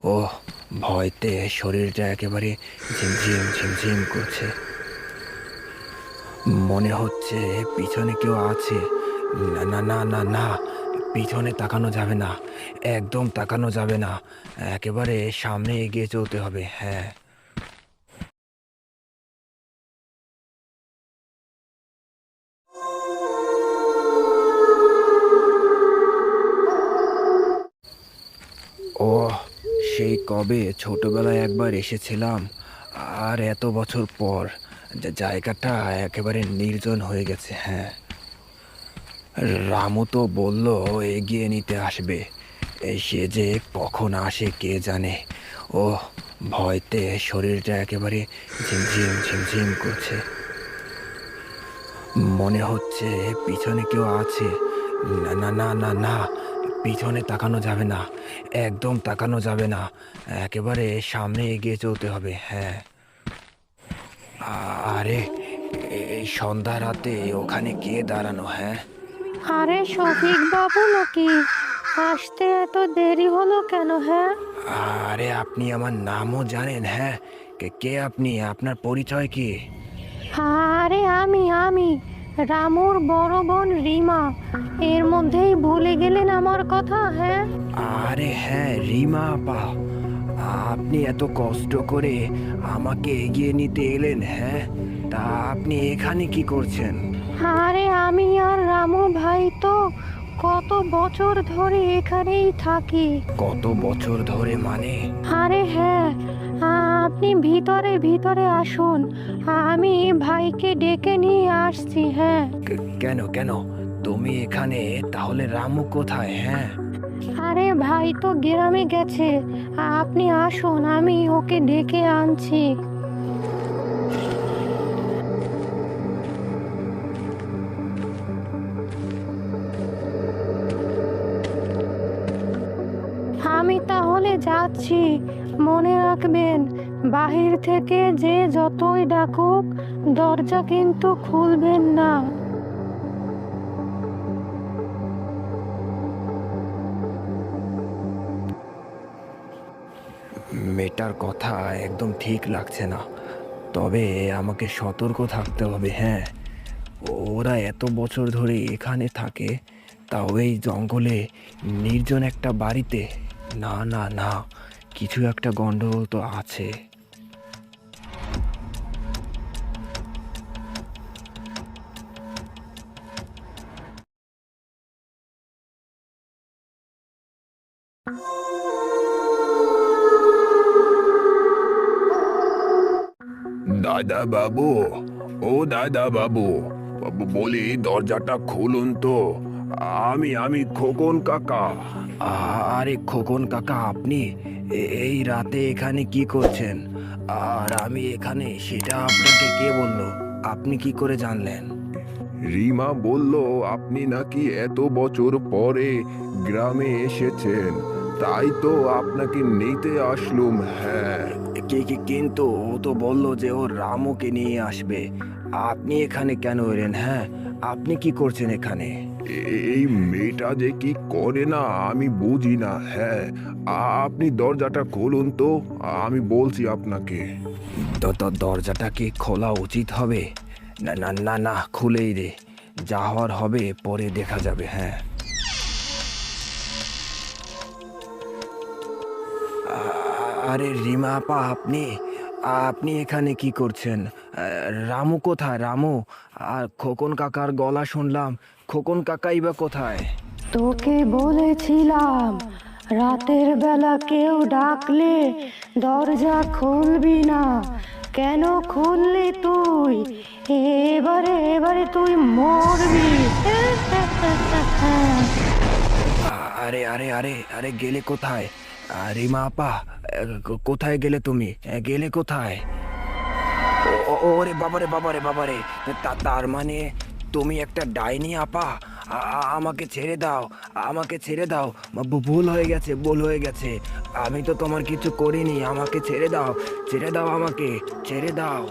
ওহ, ভয়তে শরীরটা একেবারে ঝিমঝিম ঝিমঝিম করছে। মনে হচ্ছে পিছনে কেউ আছে। না না না না না, পিছনে তাকানো যাবে না, একদম তাকানো যাবে না। একেবারে সামনে এগিয়ে চলতে হবে। হ্যাঁ। ওহ, সেই কবে ছোটবেলায় একবার এসেছিলাম, আর এত বছর পর জায়গাটা একেবারে নির্জন হয়ে গেছে। হ্যাঁ, রামু তো বলল এগিয়ে নিতে আসবে। সে যে কখন আসে কে জানে। ও, ভয়তে শরীরটা একেবারে ঝিমঝিম ঝিমঝিম করছে। মনে হচ্ছে পিছনে কেউ আছে। না না না না না, পিছনে তাকানো যাবে না, একদম তাকানো যাবে না। একেবারে সামনে এগিয়ে চলতে হবে। হ্যাঁ। আরে, এই সন্ধ্যা রাতে ওখানে কে দাঁড়ানো? হ্যাঁ। আরে শফিক বাবু নাকি? আসতে এত দেরি হলো কেন? হ্যাঁ, আরে, আপনি আমার নামও জানেন? হ্যাঁ। কে কে আপনি? আপনার পরিচয় কি? আরে আমি রামুর বড় বোন রিমা। এর মধ্যেই ভুলে গেলেন আমার কথা? হ্যাঁ, আরে হ্যাঁ, রিমা আপা। আপনি এত কষ্ট করে আমাকে এগিয়ে নিতে এলেন? হ্যাঁ। তা আপনি এখানে কি করছেন? আরে আমি আর রামু ভাই তো কত বছর ধরে এখানেই থাকি। কত বছর ধরে মানে? আরে হ্যাঁ, আপনি ভিতরে ভিতরে আসুন, আমি ভাইকে ডেকে নিয়ে আসছি। হ্যাঁ, কেন কেন? তুমি এখানে? তাহলে রামু কোথায়? হ্যাঁ। আরে ভাই তো গ্রামে গেছে, আপনি আসুন, আমি ওকে ডেকে আনছি। আমি তাহলে যাচ্ছি। মনে রাখবেন, বাহির থেকে যে যতই ডাকুক দরজা কিন্তু খুলবেন না। মেয়েটার কথা একদম ঠিক লাগছে না। তবে আমাকে সতর্ক থাকতে হবে। হ্যাঁ। ওরা এত বছর ধরে এখানে থাকে, তাও এই জঙ্গলে, নির্জন একটা বাড়িতে। না না না, কিছু একটা গন্ডগোল তো আছে। দাদা বাবু, ও দাদা বাবু, বলি দরজাটা খুলুন তো। আমি খোকন কাকা। আরে খোকন কাকা, আপনি এই রাতে এখানে কি করছেন? আর আমি এখানে, সেটা আপনাকে কে বললো? আপনি কি করে জানলেন? রিমা বলল আপনি নাকি এত বছর পরে গ্রামে এসেছেন, তাই তো আপনাকে নিতে আসলুম। হ্যাঁ, কিন্তু ও তো বললো যে ও রামুকে নিয়ে আসবে। আপনি এখানে কেন এলেন? হ্যাঁ, আপনি কি করছেন এখানে? এই মেয়েটা যে কি করে না আমি বুঝি না। হ্যাঁ, আপনি দরজাটা খুলুন তো, আমি বলছি আপনাকে। দরজাটা কি খোলা উচিত হবে? না না না না, খুলেই দে। যা হওয়ার হবে পরে দেখা যাবে। হ্যাঁ। আরে রিমা আপা, আপনি আপনি এখানে কি করছেন? রামু কোথায়? রামু আর খোকন কাকার গলা শুনলাম। খোকন কাকাই বা কোথায়? তোকে বলেছিলাম, রাতের বেলা কেউ ডাকলে দরজা খুলবি না। কেন খুললি তুই? এবারে এবারে তুই মরবি। আরে আরে আরে আরে, গেলে কোথায়? রিমা আপা, কোথায় গেলে তুমি? গেলে কোথায়? ওরে বাবারে বাবারে বাবারে! তার মানে তুমি একটা ডাইনি আপা? আমাকে ছেড়ে দাও, আমাকে ছেড়ে দাও। ভুল হয়ে গেছে, ভুল হয়ে গেছে। আমি তো তোমার কিছু করিনি। আমাকে ছেড়ে দাও, ছেড়ে দাও, আমাকে ছেড়ে দাও।